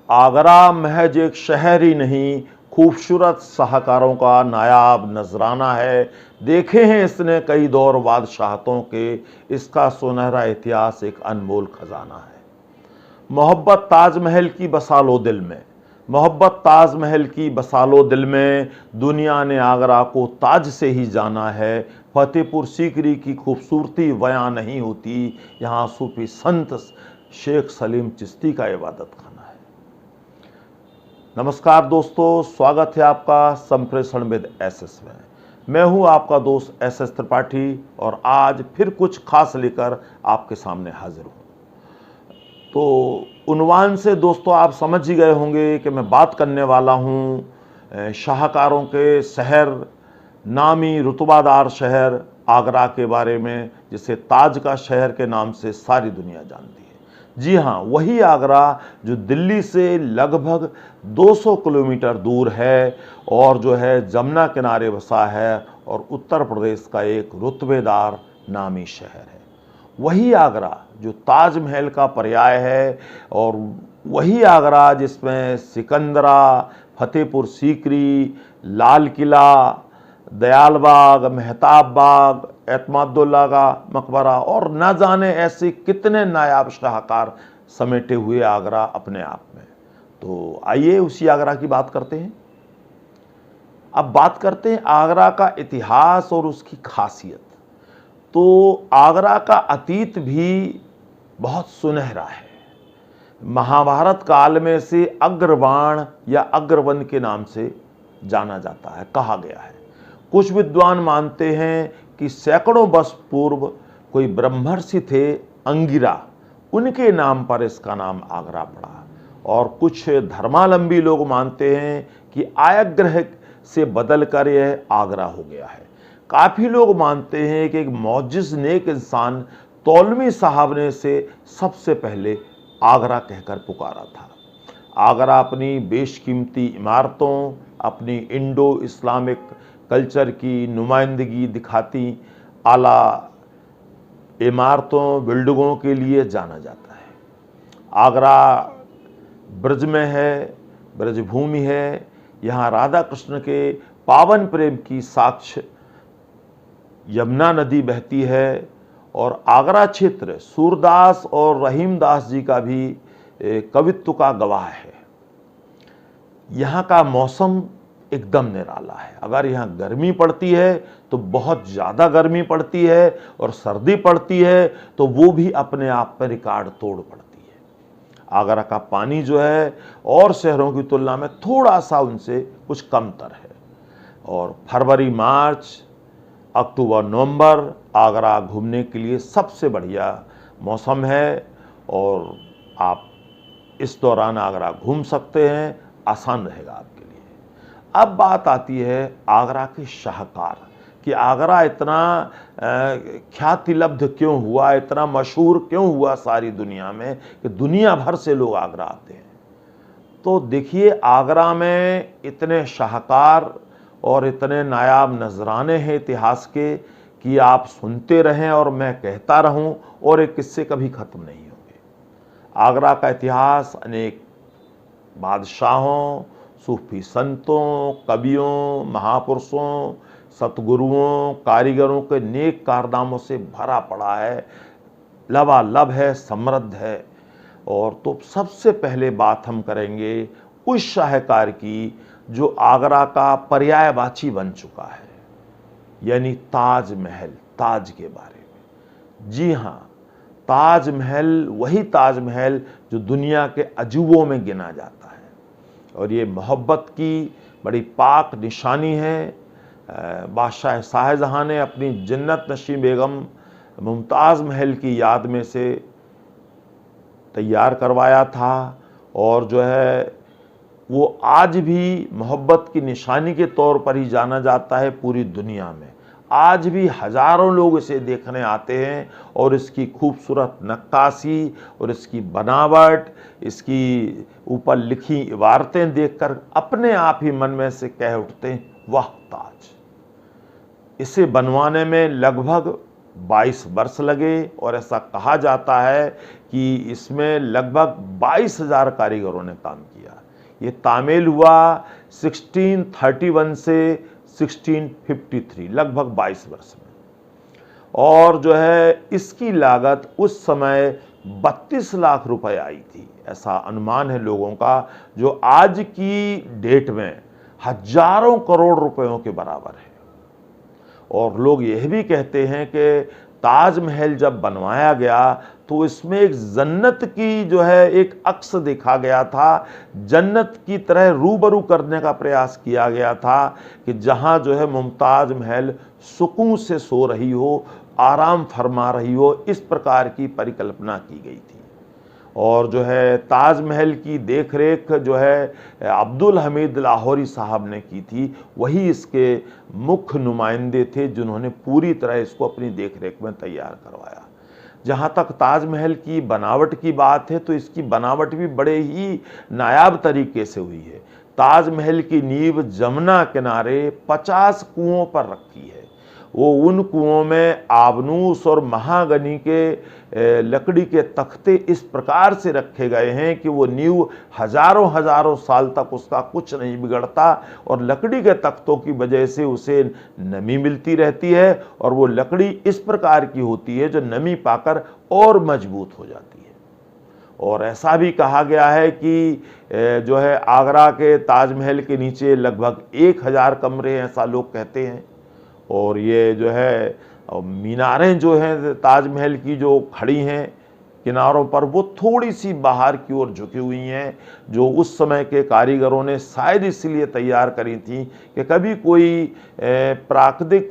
आगरा महज एक शहर ही नहीं, खूबसूरत शाहकारों का नायाब नजराना है। देखे हैं इसने कई दौर बादशाहतों के, इसका सुनहरा इतिहास एक अनमोल खजाना है। मोहब्बत ताजमहल की बसा लो दिल में, मोहब्बत ताजमहल की बसा लो दिल में, दुनिया ने आगरा को ताज से ही जाना है। फतेहपुर सीकरी की खूबसूरती बयां नहीं होती, यहाँ सूफी संत शेख सलीम चिश्ती का इबादत खाना है। नमस्कार दोस्तों, स्वागत है आपका संप्रेषण विद एसएस में। मैं हूं आपका दोस्त एसएस त्रिपाठी और आज फिर कुछ खास लेकर आपके सामने हाजिर हूं। तो उन्वान से दोस्तों आप समझ ही गए होंगे कि मैं बात करने वाला हूं शाहकारों के शहर, नामी रुतबादार शहर आगरा के बारे में, जिसे ताज का शहर के नाम से सारी दुनिया जानती है। जी हाँ, वही आगरा जो दिल्ली से लगभग 200 किलोमीटर दूर है और जो है जमुना किनारे बसा है और उत्तर प्रदेश का एक रुतबेदार नामी शहर है। वही आगरा जो ताजमहल का पर्याय है और वही आगरा जिसमें सिकंदरा, फतेहपुर सीकरी, लाल किला, दयाल बाग, मेहताब बाग, एतमादुल्ला का मकबरा और न जाने ऐसे कितने नायाब शाहकार समेटे हुए आगरा अपने आप में। तो आइए उसी आगरा की बात करते हैं। अब बात करते हैं आगरा का इतिहास और उसकी खासियत। तो आगरा का अतीत भी बहुत सुनहरा है। महाभारत काल में से अग्रबाण या अग्रवन के नाम से जाना जाता है, कहा गया है। कुछ विद्वान मानते हैं कि सैकड़ों वर्ष पूर्व कोई ब्रह्मर्षि थे अंगिरा, उनके नाम पर इसका नाम आगरा पड़ा। और कुछ धर्मावलंबी लोग मानते हैं कि आयग्रह से बदलकर यह आगरा हो गया है। काफ़ी लोग मानते हैं कि एक मौजिज़ नेक इंसान तौलवी साहब ने इसे सबसे पहले आगरा कहकर पुकारा था। आगरा अपनी बेशकीमती इमारतों, अपनी इंडो इस्लामिक कल्चर की नुमाइंदगी दिखाती आला इमारतों, बिल्डिंगों के लिए जाना जाता है। आगरा ब्रज में है, ब्रजभूमि है। यहाँ राधा कृष्ण के पावन प्रेम की साक्ष्य यमुना नदी बहती है और आगरा क्षेत्र सूरदास और रहीमदास जी का भी कवित्व का गवाह है। यहाँ का मौसम एकदम निराला है। अगर यहाँ गर्मी पड़ती है तो बहुत ज़्यादा गर्मी पड़ती है और सर्दी पड़ती है तो वो भी अपने आप पर रिकॉर्ड तोड़ पड़ती है। आगरा का पानी जो है और शहरों की तुलना में थोड़ा सा उनसे कुछ कमतर है। और फरवरी, मार्च, अक्टूबर, नवंबर आगरा घूमने के लिए सबसे बढ़िया मौसम है और आप इस दौरान आगरा घूम सकते हैं, आसान रहेगा आपके लिए। अब बात आती है आगरा के शाहकार कि आगरा इतना ख्याति लब्ध क्यों हुआ, इतना मशहूर क्यों हुआ सारी दुनिया में कि दुनिया भर से लोग आगरा आते हैं। तो देखिए, आगरा में इतने शाहकार और इतने नायाब नजराने हैं इतिहास के कि आप सुनते रहें और मैं कहता रहूं और ये किस्से कभी ख़त्म नहीं होंगे। आगरा का इतिहास अनेक बादशाहों, सूफी संतों, कवियों, महापुरुषों, सतगुरुओं, कारीगरों के नेक कारनामों से भरा पड़ा है, लबालब है, समृद्ध है। और तो सबसे पहले बात हम करेंगे उस शाहकार की जो आगरा का पर्यायवाची बन चुका है, यानी ताजमहल, ताज के बारे में। जी हाँ, ताजमहल वही ताजमहल जो दुनिया के अजूबों में गिना जाता है और ये मोहब्बत की बड़ी पाक निशानी है। बादशाह शाहजहां ने अपनी जन्नत नशीं बेगम मुमताज़ महल की याद में से तैयार करवाया था और जो है वो आज भी मोहब्बत की निशानी के तौर पर ही जाना जाता है पूरी दुनिया में। आज भी हज़ारों लोग इसे देखने आते हैं और इसकी खूबसूरत नक्काशी और इसकी बनावट, इसकी ऊपर लिखी इबारतें देखकर अपने आप ही मन में से कह उठते हैं, वाह ताज। इसे बनवाने में लगभग 22 वर्ष लगे और ऐसा कहा जाता है कि इसमें लगभग 22,000 कारीगरों ने काम किया। ये तामील हुआ 1631 से 1653, लगभग 22 वर्ष में। और जो है इसकी लागत उस समय 32 लाख रुपए आई थी, ऐसा अनुमान है लोगों का, जो आज की डेट में हजारों करोड़ रुपयों के बराबर है। और लोग यह भी कहते हैं कि ताजमहल जब बनवाया गया तो इसमें एक जन्नत की जो है एक अक्स देखा गया था, जन्नत की तरह रूबरू करने का प्रयास किया गया था कि जहां जो है मुमताज महल सुकून से सो रही हो, आराम फरमा रही हो, इस प्रकार की परिकल्पना की गई थी। और जो है ताजमहल की देखरेख जो है अब्दुल हमीद लाहौरी साहब ने की थी, वही इसके मुख्य नुमाइंदे थे जिन्होंने पूरी तरह इसको अपनी देखरेख में तैयार करवाया। जहाँ तक ताजमहल की बनावट की बात है तो इसकी बनावट भी बड़े ही नायाब तरीके से हुई है। ताजमहल की नींव जमुना किनारे 50 कुओं पर रखी है। वो उन कुओं में आबनूस और महागनी के लकड़ी के तख्ते इस प्रकार से रखे गए हैं कि वो नींव हजारों हजारों साल तक उसका कुछ नहीं बिगड़ता, और लकड़ी के तख्तों की वजह से उसे नमी मिलती रहती है, और वो लकड़ी इस प्रकार की होती है जो नमी पाकर और मजबूत हो जाती है। और ऐसा भी कहा गया है कि जो है आगरा के ताजमहल के नीचे लगभग 1000 कमरे हैं, ऐसा लोग कहते हैं। और ये जो है मीनारें जो हैं ताजमहल की जो खड़ी हैं किनारों पर, वो थोड़ी सी बाहर की ओर झुकी हुई हैं, जो उस समय के कारीगरों ने शायद इसलिए तैयार करी थी कि कभी कोई प्राकृतिक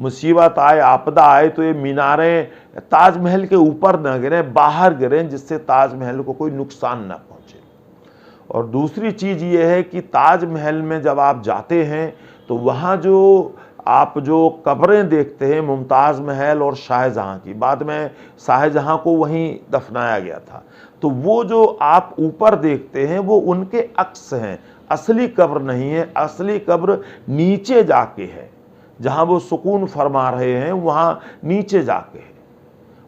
मुसीबत आए, आपदा आए, तो ये मीनारें ताजमहल के ऊपर न गिरें, बाहर गिरें, जिससे ताजमहल को कोई नुकसान न पहुँचे। और दूसरी चीज़ ये है कि ताजमहल में जब आप जाते हैं तो वहाँ जो आप जो कब्रें देखते हैं मुमताज़ महल और शाहजहां की, बाद में शाहजहां को वहीं दफनाया गया था, तो वो जो आप ऊपर देखते हैं वो उनके अक्स हैं, असली कब्र नहीं है। असली कब्र नीचे जाके है, जहां वो सुकून फरमा रहे हैं वहां नीचे जाके है।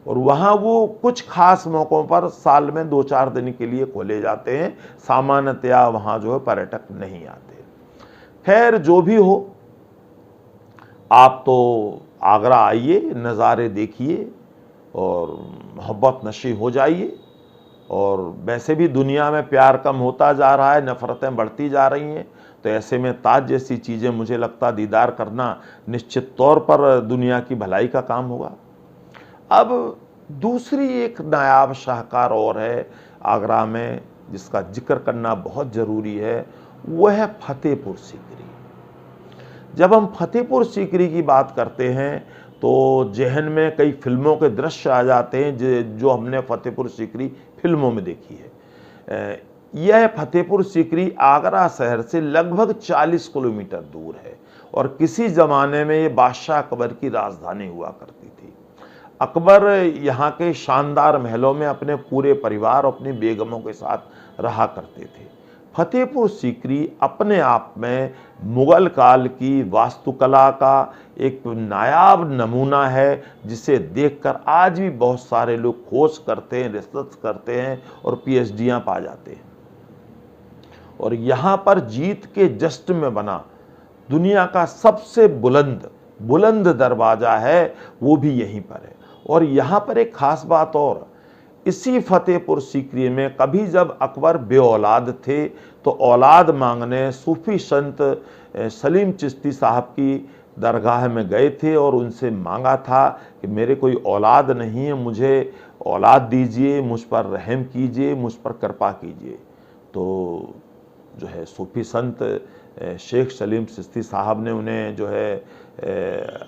और वहाँ वो कुछ खास मौक़ों पर साल में 2-4 दिन के लिए खोले जाते हैं, सामान्यतया वहाँ जो है पर्यटक नहीं आते। खैर जो भी हो, आप तो आगरा आइए, नज़ारे देखिए और मोहब्बत नशी हो जाइए। और वैसे भी दुनिया में प्यार कम होता जा रहा है, नफ़रतें बढ़ती जा रही हैं, तो ऐसे में ताज जैसी चीज़ें मुझे लगता दीदार करना निश्चित तौर पर दुनिया की भलाई का काम होगा। अब दूसरी एक नायाब शाहकार और है आगरा में, जिसका जिक्र करना बहुत ज़रूरी है, वह है फतेहपुर सीकरी। जब हम फतेहपुर सीकरी की बात करते हैं तो जहन में कई फिल्मों के दृश्य आ जाते हैं जो हमने फतेहपुर सीकरी फिल्मों में देखी है। यह फतेहपुर सीकरी आगरा शहर से लगभग 40 किलोमीटर दूर है, और किसी ज़माने में ये बादशाह अकबर की राजधानी हुआ करती थी। अकबर यहाँ के शानदार महलों में अपने पूरे परिवार और अपनी बेगमों के साथ रहा करते थे। फतेहपुर सीकरी अपने आप में मुग़ल काल की वास्तुकला का एक नायाब नमूना है, जिसे देखकर आज भी बहुत सारे लोग खोज करते हैं, रिसर्च करते हैं और पीएचडियाँ पा जाते हैं। और यहाँ पर जीत के जश्न में बना दुनिया का सबसे बुलंद दरवाज़ा है, वो भी यहीं पर है। और यहाँ पर एक ख़ास बात और, इसी फतेहपुर सीकरी में कभी जब अकबर बेऔलाद थे तो औलाद मांगने सूफ़ी संत सलीम चिश्ती साहब की दरगाह में गए थे और उनसे मांगा था कि मेरे कोई औलाद नहीं है, मुझे औलाद दीजिए, मुझ पर रहम कीजिए, मुझ पर कृपा कीजिए। तो जो है सूफ़ी संत शेख सलीम चिश्ती साहब ने उन्हें जो है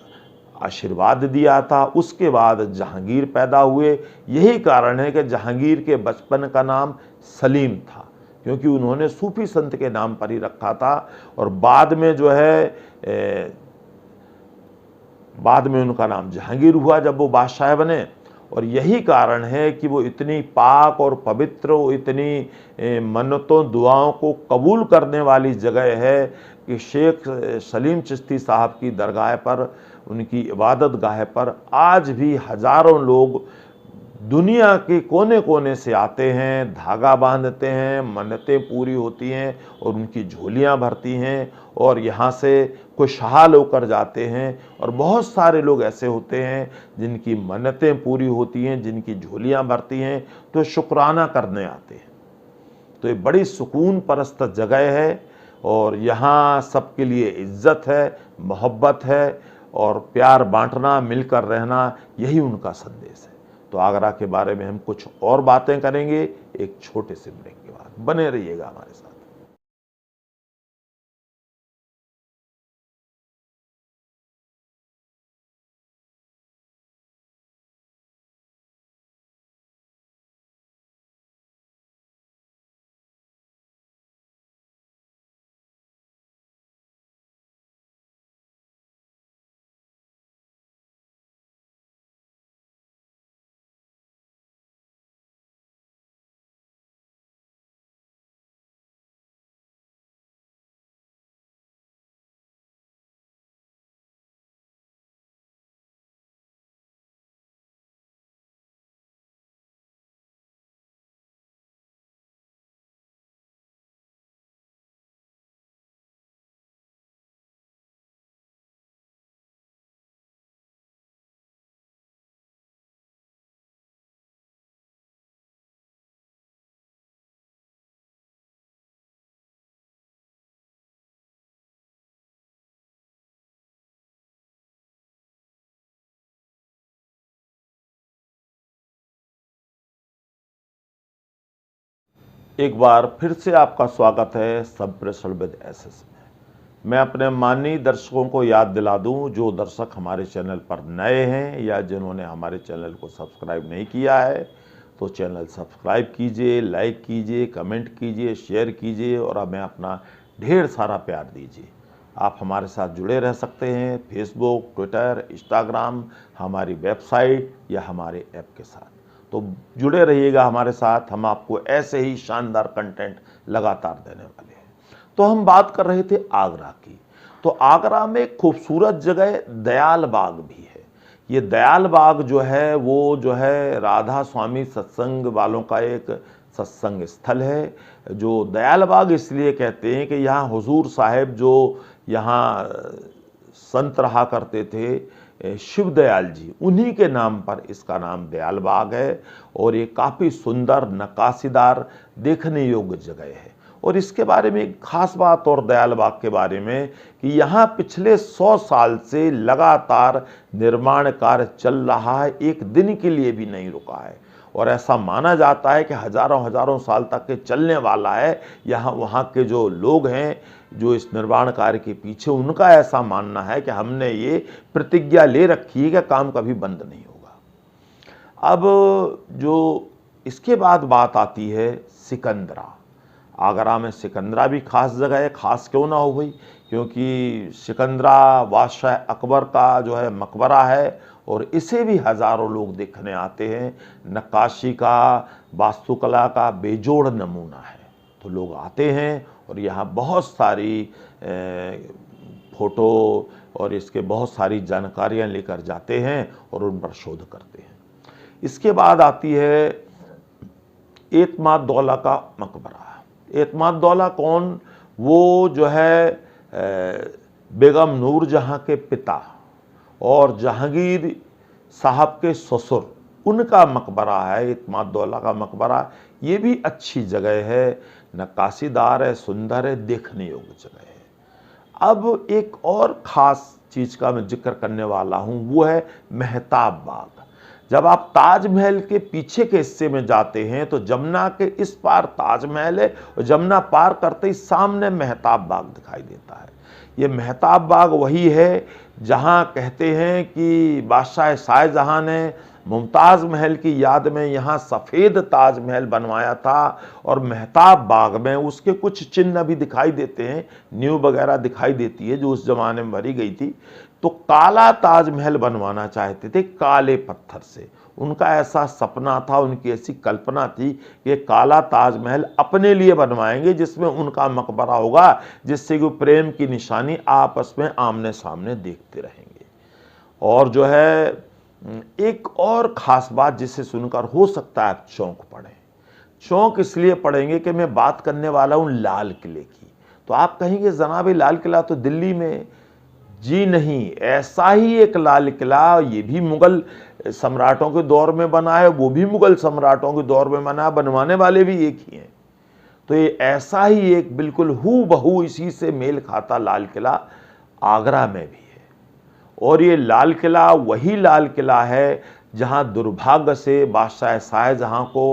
आशीर्वाद दिया था। उसके बाद जहांगीर पैदा हुए। यही कारण है कि जहांगीर के बचपन का नाम सलीम था, क्योंकि उन्होंने सूफ़ी संत के नाम पर ही रखा था। और बाद में जो है बाद में उनका नाम जहांगीर हुआ जब वो बादशाह बने। और यही कारण है कि वो इतनी पाक और पवित्र, वो इतनी मन्नतों दुआओं को कबूल करने वाली जगह है कि शेख सलीम चिश्ती साहब की दरगाह पर, उनकी इबादत गाह पर आज भी हज़ारों लोग दुनिया के कोने कोने से आते हैं, धागा बांधते हैं, मन्नतें पूरी होती हैं और उनकी झोलियां भरती हैं और यहाँ से खुशहाल होकर जाते हैं। और बहुत सारे लोग ऐसे होते हैं जिनकी मन्नतें पूरी होती हैं, जिनकी झोलियां भरती हैं, तो शुक्राना करने आते हैं। तो ये बड़ी सुकून परस्त जगह है और यहाँ सबके लिए इज्जत है, मोहब्बत है और प्यार बांटना, मिलकर रहना, यही उनका संदेश है। तो आगरा के बारे में हम कुछ और बातें करेंगे एक छोटे से ब्रेक के बाद। बने रहिएगा हमारे साथ। एक बार फिर से आपका स्वागत है संप्रेषण विद एसएस में। मैं अपने माननीय दर्शकों को याद दिला दूं, जो दर्शक हमारे चैनल पर नए हैं या जिन्होंने हमारे चैनल को सब्सक्राइब नहीं किया है, तो चैनल सब्सक्राइब कीजिए, लाइक कीजिए, कमेंट कीजिए, शेयर कीजिए और हमें अपना ढेर सारा प्यार दीजिए। आप हमारे साथ जुड़े रह सकते हैं फेसबुक, ट्विटर, इंस्टाग्राम, हमारी वेबसाइट या हमारे ऐप के साथ। तो जुड़े रहिएगा हमारे साथ, हम आपको ऐसे ही शानदार कंटेंट लगातार देने वाले हैं। तो हम बात कर रहे थे आगरा की। तो आगरा में एक खूबसूरत जगह दयाल बाग भी है। ये दयाल बाग जो है वो जो है राधा स्वामी सत्संग वालों का एक सत्संग स्थल है। जो दयाल बाग इसलिए कहते हैं कि यहाँ हुजूर साहब जो यहाँ संत रहा करते थे, शिव दयाल जी, उन्हीं के नाम पर इसका नाम दयाल बाग है। और ये काफ़ी सुंदर, नक्काशीदार, देखने योग्य जगह है। और इसके बारे में एक खास बात और दयाल बाग के बारे में कि यहाँ पिछले 100 साल से लगातार निर्माण कार्य चल रहा है, एक दिन के लिए भी नहीं रुका है। और ऐसा माना जाता है कि हजारों हजारों साल तक के चलने वाला है। यहाँ वहाँ के जो लोग हैं जो इस निर्माण कार्य के पीछे, उनका ऐसा मानना है कि हमने ये प्रतिज्ञा ले रखी है कि काम कभी बंद नहीं होगा। अब जो इसके बाद बात आती है सिकंदरा। आगरा में सिकंदरा भी खास जगह है। खास क्यों ना हो भाई, क्योंकि सिकंदरा बादशाह अकबर का जो है मकबरा है और इसे भी हज़ारों लोग देखने आते हैं। नक्काशी का, वास्तुकला का बेजोड़ नमूना है। तो लोग आते हैं और यहाँ बहुत सारी फ़ोटो और इसके बहुत सारी जानकारियाँ लेकर जाते हैं और उन पर शोध करते हैं। इसके बाद आती है एतमाद-दौला का मकबरा। एतमाद-दौला कौन? वो जो है बेगम नूरजहाँ के पिता और जहांगीर साहब के ससुर, उनका मकबरा है एतमाद-दौला का मकबरा। ये भी अच्छी जगह है, नक्काशीदार है, सुंदर है, देखने योग्य जगह है। अब एक और ख़ास चीज़ का मैं जिक्र करने वाला हूँ, वो है मेहताब बाग। जब आप ताजमहल के पीछे के हिस्से में जाते हैं तो जमुना के इस पार ताजमहल है और जमुना पार करते ही सामने मेहताब बाग दिखाई देता है। ये मेहताब बाग वही है जहाँ कहते हैं कि बादशाह शाहजहां ने मुमताज़ महल की याद में यहाँ सफ़ेद ताजमहल बनवाया था और मेहताब बाग में उसके कुछ चिन्ह भी दिखाई देते हैं, नींव वगैरह दिखाई देती है जो उस जमाने में भरी गई थी। तो काला ताजमहल बनवाना चाहते थे काले पत्थर से, उनका ऐसा सपना था, उनकी ऐसी कल्पना थी कि काला ताजमहल अपने लिए बनवाएंगे जिसमें उनका मकबरा होगा, जिससे कि प्रेम की निशानी आपस में आमने सामने देखते रहेंगे। और जो है एक और ख़ास बात जिसे सुनकर हो सकता है आप चौंक पड़े, चौंक इसलिए पड़ेंगे कि मैं बात करने वाला हूँ लाल किले की। तो आप कहेंगे जनाब लाल किला तो दिल्ली में, जी नहीं, ऐसा ही एक लाल किला, ये भी मुग़ल सम्राटों के दौर में बना है, वो भी मुग़ल सम्राटों के दौर में बना, बनवाने वाले भी एक ही हैं। तो ये ऐसा ही एक बिल्कुल हूबहू इसी से मेल खाता लाल किला आगरा में भी है। और ये लाल किला वही लाल किला है जहाँ दुर्भाग्य से बादशाह शाहजहाँ को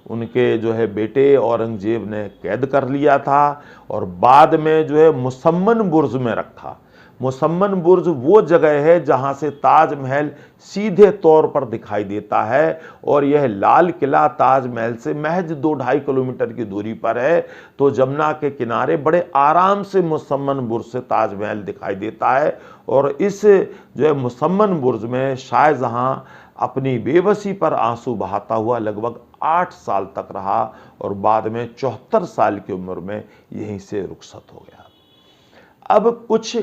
उनके जो है बेटे औरंगजेब ने कैद कर लिया था और बाद में जो है मुसम्मन बुर्ज में रखा। मुसम्मन बुर्ज वो जगह है जहाँ से ताजमहल सीधे तौर पर दिखाई देता है और यह लाल किला ताजमहल से महज 2-2.5 किलोमीटर की दूरी पर है। तो जमुना के किनारे बड़े आराम से मुसम्मन बुर्ज से ताजमहल दिखाई देता है और इस जो है मुसम्मन बुर्ज में शाहजहाँ अपनी बेबसी पर आंसू बहाता हुआ लगभग 8 साल तक रहा और बाद में 74 साल की उम्र में यहीं से रुखसत हो गया। अब कुछ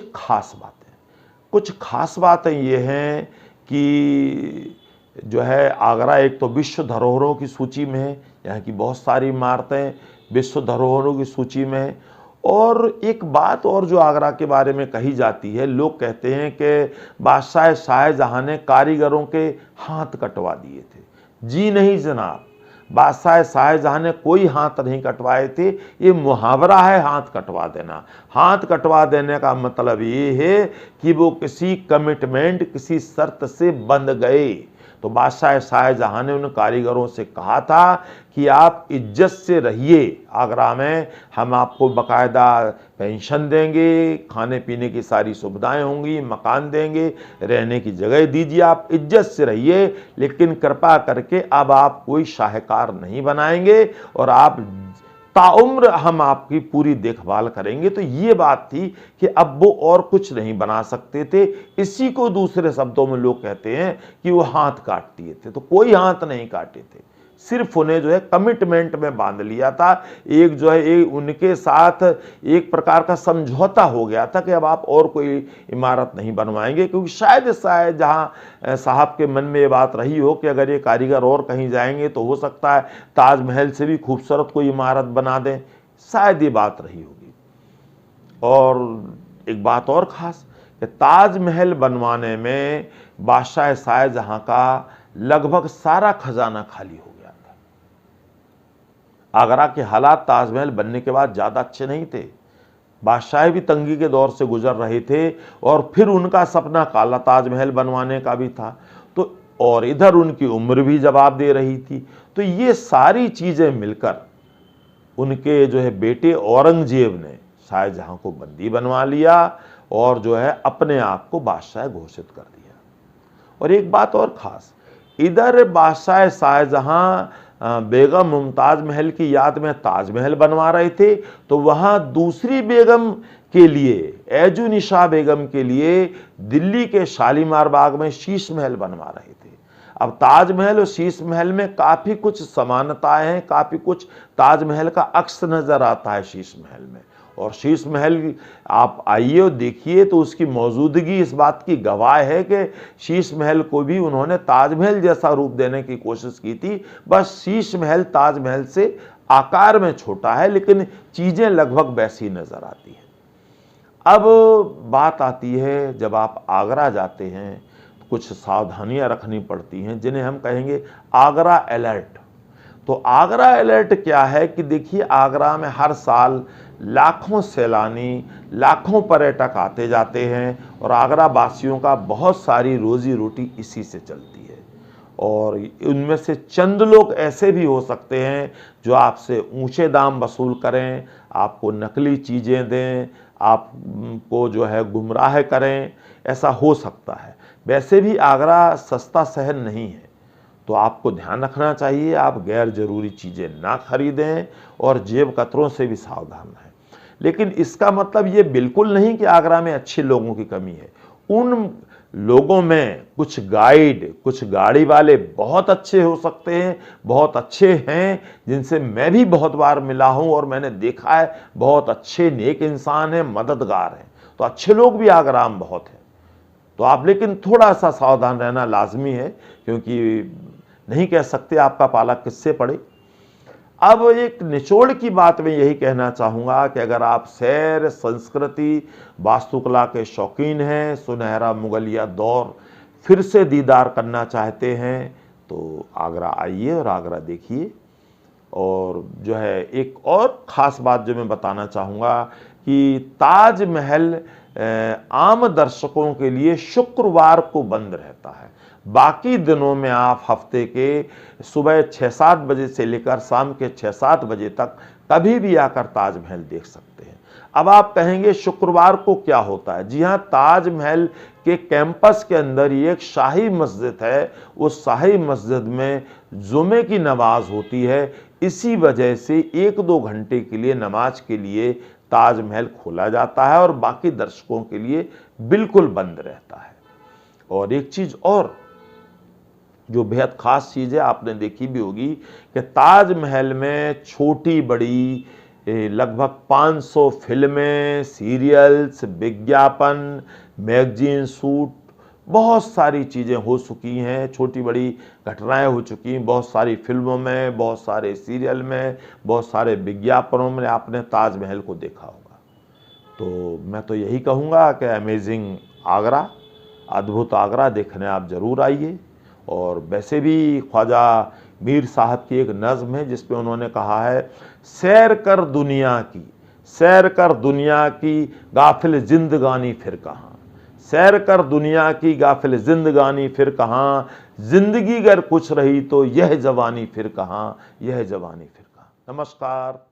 खास बातें ये हैं कि जो है आगरा एक तो विश्व धरोहरों की सूची में है, यहाँ की बहुत सारी इमारतें विश्व धरोहरों की सूची में है। और एक बात और जो आगरा के बारे में कही जाती है, लोग कहते हैं कि बादशाह शाहजहाँ ने कारीगरों के हाथ कटवा दिए थे। जी नहीं जनाब, बादशाह शाहजहाँ ने कोई हाथ नहीं कटवाए थे, ये मुहावरा है हाथ कटवा देना। हाथ कटवा देने का मतलब ये है कि वो किसी कमिटमेंट, किसी शर्त से बंध गए। तो बादशाह शाहजहाँ ने उन कारीगरों से कहा था कि आप इज्जत से रहिए आगरा में, हम आपको बाकायदा पेंशन देंगे, खाने पीने की सारी सुविधाएं होंगी, मकान देंगे, रहने की जगह दीजिए, आप इज्जत से रहिए, लेकिन कृपा करके अब आप कोई शाहकार नहीं बनाएंगे और आप ताउम्र हम आपकी पूरी देखभाल करेंगे। तो ये बात थी कि अब वो और कुछ नहीं बना सकते थे। इसी को दूसरे शब्दों में लोग कहते हैं कि वो हाथ काट दिए थे। तो कोई हाथ नहीं काटे थे, सिर्फ उन्हें जो है कमिटमेंट में बांध लिया था। एक जो है एक उनके साथ एक प्रकार का समझौता हो गया था कि अब आप और कोई इमारत नहीं बनवाएंगे, क्योंकि शायद जहाँ साहब के मन में ये बात रही हो कि अगर ये कारीगर और कहीं जाएंगे तो हो सकता है ताजमहल से भी खूबसूरत कोई इमारत बना दें, शायद ये बात रही होगी। और एक बात और ख़ास कि ताजमहल बनवाने में बादशाह शाहजहाँ का लगभग सारा खजाना खाली हो गया था। आगरा के हालात ताजमहल बनने के बाद ज़्यादा अच्छे नहीं थे, बादशाह भी तंगी के दौर से गुजर रहे थे और फिर उनका सपना काला ताजमहल बनवाने का भी था। तो और इधर उनकी उम्र भी जवाब दे रही थी। तो ये सारी चीज़ें मिलकर उनके जो है बेटे औरंगजेब ने शाहजहाँ को बंदी बनवा लिया और जो है अपने आप को बादशाह घोषित कर दिया। और एक बात और ख़ास, इधर बादशाह शाहजहाँ बेगम मुमताज़ महल की याद में ताजमहल बनवा रहे थे, तो वहाँ दूसरी बेगम के लिए, एजुनिशा बेगम के लिए दिल्ली के शालीमार बाग में शीश महल बनवा रहे थे। अब ताजमहल और शीश महल में काफ़ी कुछ समानताएं हैं, काफ़ी कुछ ताजमहल का अक्स नज़र आता है शीश महल में। और शीश महल आप आइए और देखिए तो उसकी मौजूदगी इस बात की गवाह है कि शीश महल को भी उन्होंने ताजमहल जैसा रूप देने की कोशिश की थी। बस शीश महल ताजमहल से आकार में छोटा है, लेकिन चीज़ें लगभग वैसी नज़र आती हैं। अब बात आती है, जब आप आगरा जाते हैं कुछ सावधानियां रखनी पड़ती हैं, जिन्हें हम कहेंगे आगरा अलर्ट। तो आगरा अलर्ट क्या है कि देखिए, आगरा में हर साल लाखों सैलानी, लाखों पर्यटक आते जाते हैं और आगरा वासियों का बहुत सारी रोजी रोटी इसी से चलती है। और उनमें से चंद लोग ऐसे भी हो सकते हैं जो आपसे ऊंचे दाम वसूल करें, आपको नकली चीज़ें दें, आपको जो है गुमराह करें, ऐसा हो सकता है। वैसे भी आगरा सस्ता शहर नहीं है तो आपको ध्यान रखना चाहिए, आप गैर जरूरी चीज़ें ना खरीदें और जेब कतरों से भी सावधान रहें। लेकिन इसका मतलब ये बिल्कुल नहीं कि आगरा में अच्छे लोगों की कमी है। उन लोगों में कुछ गाइड, कुछ गाड़ी वाले बहुत अच्छे हो सकते हैं, बहुत अच्छे हैं, जिनसे मैं भी बहुत बार मिला हूं और मैंने देखा है बहुत अच्छे नेक इंसान हैं, मददगार हैं। तो अच्छे लोग भी आगरा में बहुत हैं। तो आप लेकिन थोड़ा सा सावधान रहना लाजमी है, क्योंकि नहीं कह सकते आपका पाला किससे पड़े। अब एक निचोड़ की बात मैं यही कहना चाहूँगा कि अगर आप सैर, संस्कृति, वास्तुकला के शौकीन हैं, सुनहरा मुगलिया दौर फिर से दीदार करना चाहते हैं, तो आगरा आइए और आगरा देखिए। और जो है एक और ख़ास बात जो मैं बताना चाहूँगा कि ताजमहल आम दर्शकों के लिए शुक्रवार को बंद रहता है। बाकी दिनों में आप हफ्ते के सुबह 6-7 बजे से लेकर शाम के 6-7 बजे तक कभी भी आकर ताजमहल देख सकते हैं। अब आप कहेंगे शुक्रवार को क्या होता है? जी हाँ, ताजमहल के कैंपस के अंदर ही एक शाही मस्जिद है। उस शाही मस्जिद में जुमे की नमाज होती है। इसी वजह से 1-2 घंटे के लिए नमाज के लिए ताजमहल खोला जाता है और बाकी दर्शकों के लिए बिल्कुल बंद रहता है। और एक चीज और जो बेहद खास चीज है, आपने देखी भी होगी कि ताजमहल में छोटी बड़ी लगभग 500 फिल्में, सीरियल्स, विज्ञापन, मैगजीन शूट, बहुत सारी चीज़ें हो चुकी हैं, छोटी बड़ी घटनाएं हो चुकी हैं। बहुत सारी फिल्मों में, बहुत सारे सीरियल में, बहुत सारे विज्ञापनों में आपने ताजमहल को देखा होगा। तो मैं तो यही कहूँगा कि अमेजिंग आगरा, अद्भुत आगरा देखने आप ज़रूर आइए। और वैसे भी ख्वाजा मीर साहब की एक नज़्म है जिसपे उन्होंने कहा है, सैर कर दुनिया की, सैर कर दुनिया की, गाफिल जिंदगानी फिर कहाँ। सैर कर दुनिया की, गाफिल जिंदगानी फिर कहाँ। जिंदगी अगर कुछ रही तो यह जवानी फिर कहाँ, यह जवानी फिर कहाँ। नमस्कार।